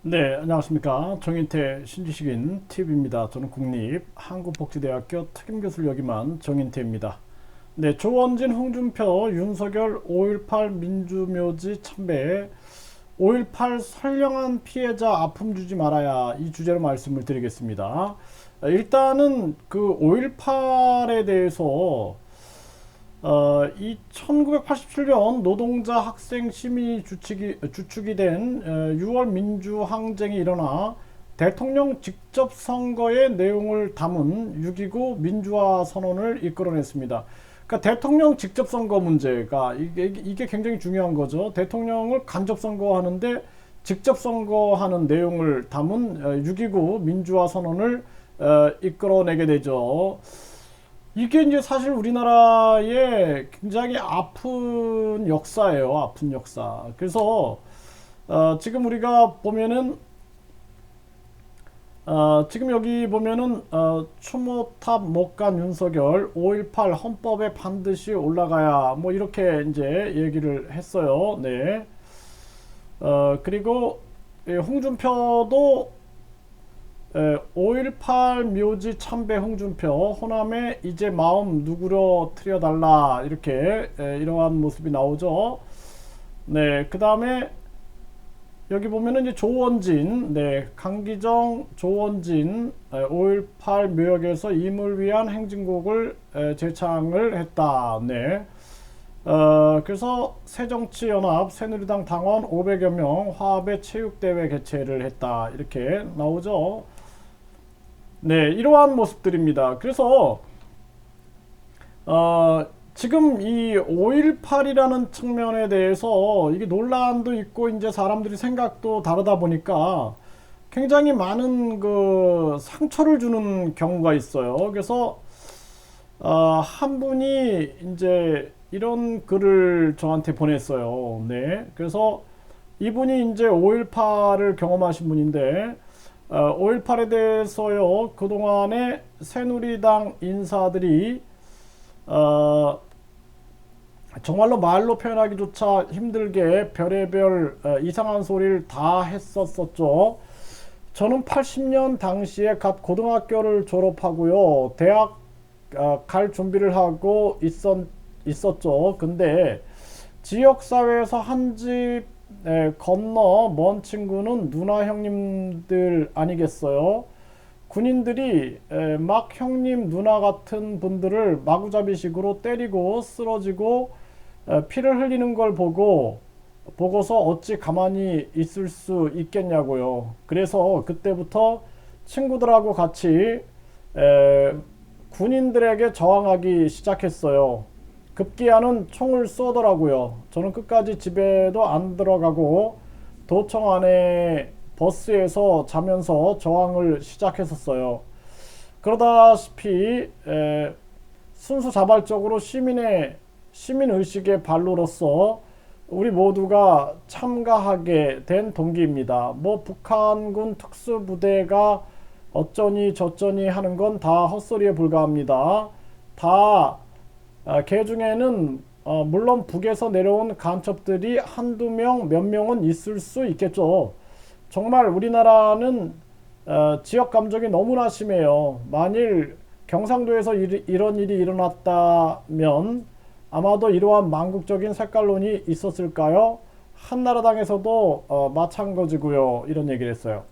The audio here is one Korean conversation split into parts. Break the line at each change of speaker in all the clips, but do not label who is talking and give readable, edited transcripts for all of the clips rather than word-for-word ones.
네, 안녕하십니까. 정인태 신지식인 TV입니다. 저는 국립한국복지대학교 특임교수를 역임한 정인태입니다. 네, 조원진, 홍준표, 윤석열 5.18 민주묘지 참배, 5.18 선량한 피해자 아픔 주지 말아야, 이 주제로 말씀을 드리겠습니다. 일단은 그 5.18에 대해서 이 1987년 노동자 학생 시민이 주축이 된 6월 민주항쟁이 일어나 대통령 직접 선거의 내용을 담은 6.29 민주화 선언을 이끌어냈습니다. 그러니까 대통령 직접 선거 문제가 이게 굉장히 중요한 거죠. 대통령을 간접 선거하는데 직접 선거하는 내용을 담은 6.29 민주화 선언을 이끌어내게 되죠. 이게 이제 사실 우리나라의 굉장히 아픈 역사예요. 아픈 역사. 그래서 지금 우리가 보면은 지금 여기 보면은 추모탑 못 간 윤석열 5.18 헌법에 반드시 올라가야 뭐 이렇게 이제 얘기를 했어요. 네. 그리고 홍준표도 5.18 묘지 참배 홍준표 호남에 이제 마음 누구로 트려달라 이렇게 이러한 모습이 나오죠. 네, 그 다음에 여기 보면은 이제 조원진, 네, 강기정, 조원진 5.18 묘역에서 임을 위한 행진곡을 제창을 했다. 네. 그래서 새정치연합 새누리당 당원 500여 명 화합의 체육대회 개최를 했다. 이렇게 나오죠. 네, 이러한 모습들입니다. 그래서 지금 이 5.18이라는 측면에 대해서 이게 논란도 있고 이제 사람들이 생각도 다르다 보니까 굉장히 많은 그 상처를 주는 경우가 있어요. 그래서 한 분이 이제 이런 글을 저한테 보냈어요. 네, 그래서 이분이 이제 5.18을 경험하신 분인데 5.18에 대해서요, 그동안에 새누리당 인사들이 어, 정말로 말로 표현하기조차 힘들게 별의별 이상한 소리를 다 했었었죠. 저는 80년 당시에 갓 고등학교를 졸업하고요, 대학 갈 준비를 하고 있었죠. 근데 지역사회에서 한 집 건너 먼 친구는 누나 형님들 아니겠어요? 군인들이 막 형님 누나 같은 분들을 마구잡이식으로 때리고 쓰러지고 피를 흘리는 걸 보고서 어찌 가만히 있을 수 있겠냐고요. 그래서 그때부터 친구들하고 같이 에, 군인들에게 저항하기 시작했어요. 급기야는 총을 쏘더라고요. 저는 끝까지 집에도 안 들어가고 도청 안에 버스에서 자면서 저항을 시작했었어요. 그러다시피 순수 자발적으로 시민의식의 발로로서 우리 모두가 참가하게 된 동기입니다. 뭐 북한군 특수부대가 어쩌니 저쩌니 하는 건 다 헛소리에 불과합니다. 다 개 중에는 물론 북에서 내려온 간첩들이 한두 명, 몇 명은 있을 수 있겠죠. 정말 우리나라는 지역 감정이 너무나 심해요. 만일 경상도에서 이런 일이 일어났다면 아마도 이러한 망국적인 색깔론이 있었을까요? 한나라당에서도 마찬가지고요. 이런 얘기를 했어요.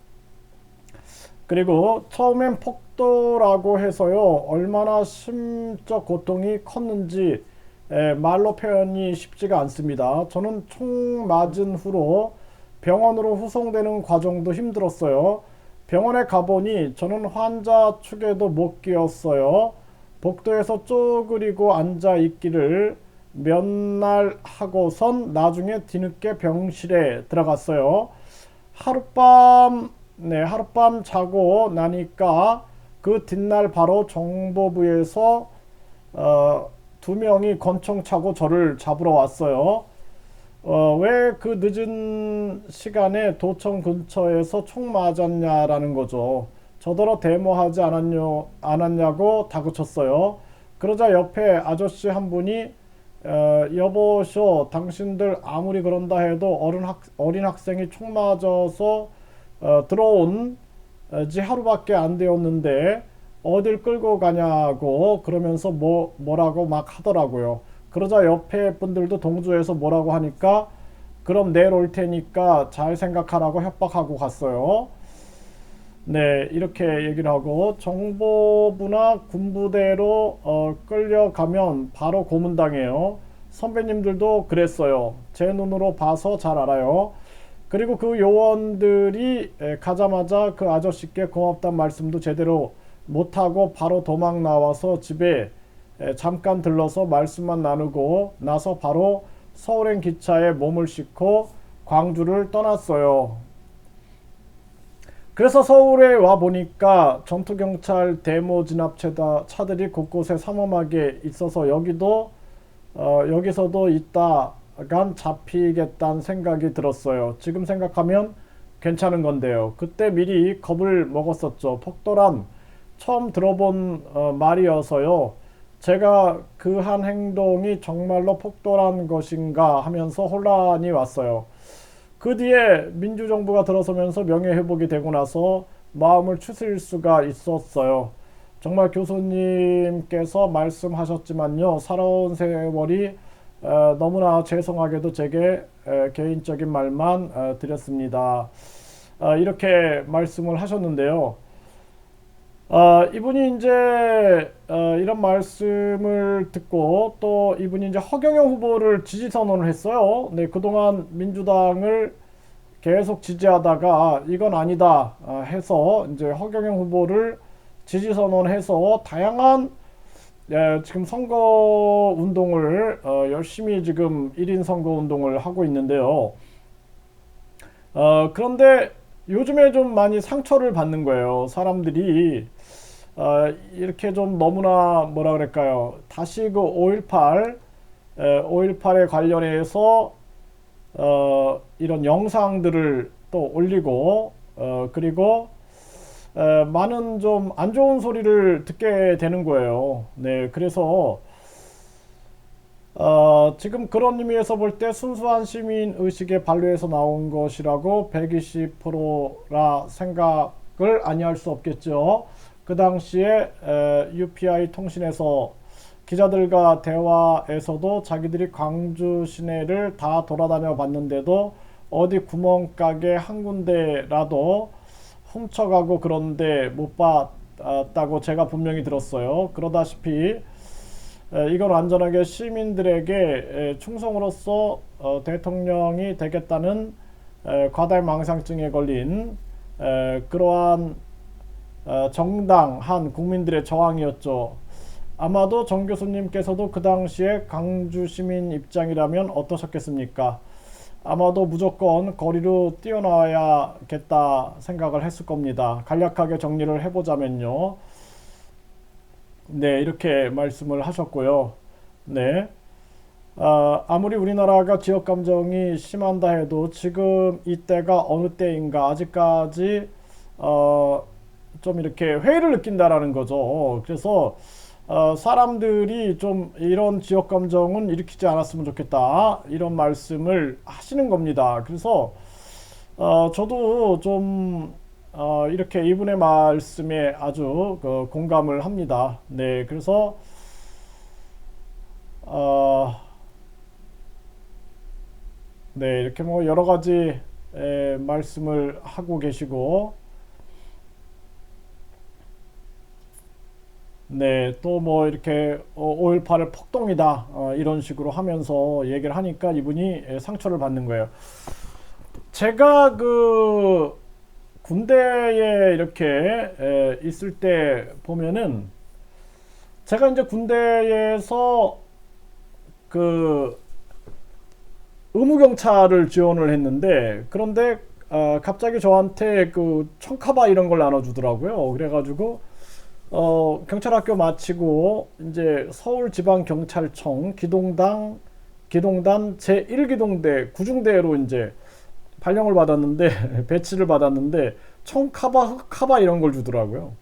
그리고 처음엔 폭도라고 해서요, 얼마나 심적 고통이 컸는지 말로 표현이 쉽지가 않습니다. 저는 총 맞은 후로 병원으로 후송되는 과정도 힘들었어요. 병원에 가보니 저는 환자 축에도 못 끼었어요. 복도에서 쪼그리고 앉아 있기를 몇 날 하고선 나중에 뒤늦게 병실에 들어갔어요. 하룻밤, 네, 하룻밤 자고 나니까 그 뒷날 바로 정보부에서 두 명이 권총 차고 저를 잡으러 왔어요. 왜 그 늦은 시간에 도청 근처에서 총 맞았냐라는 거죠. 저더러 데모하지 않았냐고 다그쳤어요. 그러자 옆에 아저씨 한 분이 여보쇼, 당신들 아무리 그런다 해도 어린 학생이 총 맞아서 들어온 지 하루밖에 안 되었는데 어딜 끌고 가냐고 그러면서 뭐라고 막 하더라고요. 그러자 옆에 분들도 동조해서 뭐라고 하니까 그럼 내일 올 테니까 잘 생각하라고 협박하고 갔어요. 네, 이렇게 얘기를 하고 정보부나 군부대로 끌려가면 바로 고문당해요. 선배님들도 그랬어요. 제 눈으로 봐서 잘 알아요. 그리고 그 요원들이 가자마자 그 아저씨께 고맙다는 말씀도 제대로 못하고 바로 도망 나와서 집에 잠깐 들러서 말씀만 나누고 나서 바로 서울행 기차에 몸을 싣고 광주를 떠났어요. 그래서 서울에 와 보니까 전투경찰 데모 진압차 차들이 곳곳에 삼엄하게 있어서 여기서도 있다간 잡히겠다는 생각이 들었어요. 지금 생각하면 괜찮은 건데요. 그때 미리 겁을 먹었었죠. 폭도란 처음 들어본 말이어서요. 제가 그 한 행동이 정말로 폭도란 것인가 하면서 혼란이 왔어요. 그 뒤에 민주정부가 들어서면서 명예회복이 되고 나서 마음을 추스릴 수가 있었어요. 정말 교수님께서 말씀하셨지만요. 살아온 세월이 너무나 죄송하게도 제게 개인적인 말만 드렸습니다. 이렇게 말씀을 하셨는데요. 이분이 이제 이런 말씀을 듣고 또 이분이 이제 허경영 후보를 지지 선언을 했어요. 네, 그동안 민주당을 계속 지지하다가 이건 아니다 해서 이제 허경영 후보를 지지 선언해서 다양한 지금 선거 운동을 열심히 지금 1인 선거 운동을 하고 있는데요. 그런데 요즘에 좀 많이 상처를 받는 거예요. 사람들이 이렇게 좀 너무나 뭐라 그럴까요? 다시 그 5.18에 관련해서 이런 영상들을 또 올리고 그리고 많은 좀 안 좋은 소리를 듣게 되는 거예요. 네, 그래서 지금 그런 의미에서 볼 때 순수한 시민 의식의 반려에서 나온 것이라고 120%라 생각을 아니할 수 없겠죠. 그 당시에 UPI 통신에서 기자들과 대화에서도 자기들이 광주 시내를 다 돌아다녀 봤는데도 어디 구멍가게 한 군데라도 훔쳐가고 그런데 못 봤다고 제가 분명히 들었어요. 그러다시피 이건 완전하게 시민들에게 충성으로서 대통령이 되겠다는 과달망상증에 걸린 그러한 정당한 국민들의 저항이었죠. 아마도 정 교수님께서도 그 당시에 광주 시민 입장이라면 어떠셨겠습니까? 아마도 무조건 거리로 뛰어나와야겠다 생각을 했을 겁니다. 간략하게 정리를 해보자면요. 네, 이렇게 말씀을 하셨고요. 네. 아무리 우리나라가 지역 감정이 심한다 해도 지금 이때가 어느 때인가 아직까지 좀 이렇게 회의를 느낀다라는 거죠. 그래서 사람들이 좀 이런 지역 감정은 일으키지 않았으면 좋겠다 이런 말씀을 하시는 겁니다. 그래서 저도 좀 이렇게 이분의 말씀에 아주 공감을 합니다. 네, 그래서 네, 이렇게 뭐 여러 가지 말씀을 하고 계시고, 네, 또 뭐 이렇게 5.18을 폭동이다 이런 식으로 하면서 얘기를 하니까 이분이 상처를 받는 거예요. 제가 그 군대에 이렇게 있을 때 보면은 제가 이제 군대에서 그 의무경찰을 지원을 했는데 그런데 갑자기 저한테 그 청카바 이런 걸 나눠주더라고요. 그래가지고 경찰학교 마치고 이제 서울지방경찰청 기동단 제1기동대 구중대로 이제 발령을 받았는데 배치를 받았는데 청카바 흑카바 이런 걸 주더라고요.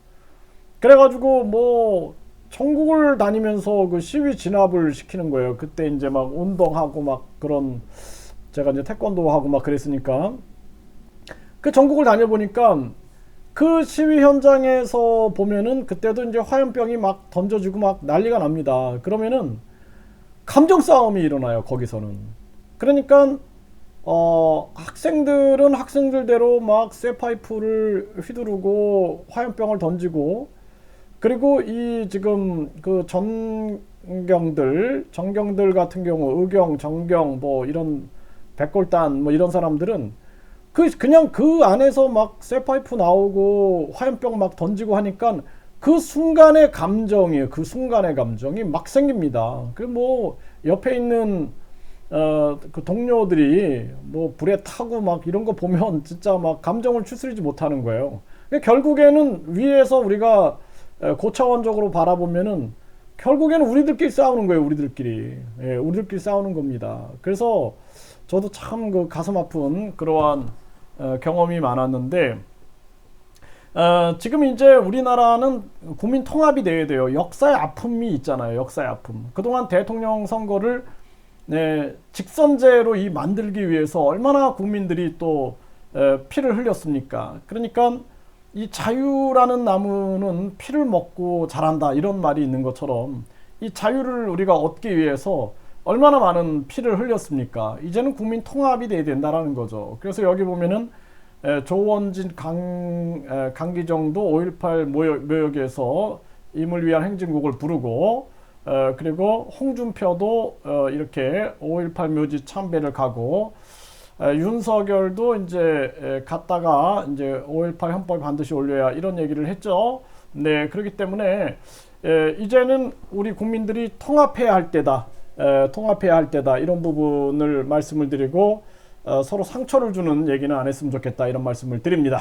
그래가지고 뭐 전국을 다니면서 그 시위 진압을 시키는 거예요. 그때 이제 막 운동하고 막 그런 제가 이제 태권도 하고 막 그랬으니까 그 전국을 다녀보니까 그 시위 현장에서 보면은 그때도 이제 화염병이 막 던져지고 막 난리가 납니다. 그러면은 감정 싸움이 일어나요, 거기서는. 그러니까 학생들은 학생들대로 막 쇠파이프를 휘두르고 화염병을 던지고, 그리고 이 지금 그 정경들 같은 경우 의경, 정경 뭐 이런 백골단 뭐 이런 사람들은 그냥 그 안에서 막 쇠파이프 나오고 화염병 막 던지고 하니까 그 순간의 감정이에요. 그 순간의 감정이 막 생깁니다. 그 뭐 옆에 있는 그 동료들이 뭐 불에 타고 막 이런 거 보면 진짜 막 감정을 추스리지 못하는 거예요. 결국에는 위에서 우리가 고차원적으로 바라보면은 결국에는 우리들끼리 싸우는 거예요. 우리들끼리. 예, 우리들끼리 싸우는 겁니다. 그래서 저도 참 그 가슴 아픈 그러한 경험이 많았는데, 지금 이제 우리나라는 국민 통합이 돼야 돼요. 역사의 아픔이 있잖아요. 역사의 아픔. 그동안 대통령 선거를 네, 직선제로 만들기 위해서 얼마나 국민들이 또 피를 흘렸습니까? 그러니까 이 자유라는 나무는 피를 먹고 자란다, 이런 말이 있는 것처럼 이 자유를 우리가 얻기 위해서 얼마나 많은 피를 흘렸습니까? 이제는 국민 통합이 돼야 된다라는 거죠. 그래서 여기 보면은 조원진, 강기정도 5.18 묘역에서 임을 위한 행진곡을 부르고, 그리고 홍준표도 이렇게 5.18 묘지 참배를 가고, 윤석열도 이제 갔다가 이제 5.18 헌법 반드시 올려야, 이런 얘기를 했죠. 네, 그렇기 때문에 이제는 우리 국민들이 통합해야 할 때다. 통합해야 할 때다. 이런 부분을 말씀을 드리고, 서로 상처를 주는 얘기는 안 했으면 좋겠다, 이런 말씀을 드립니다.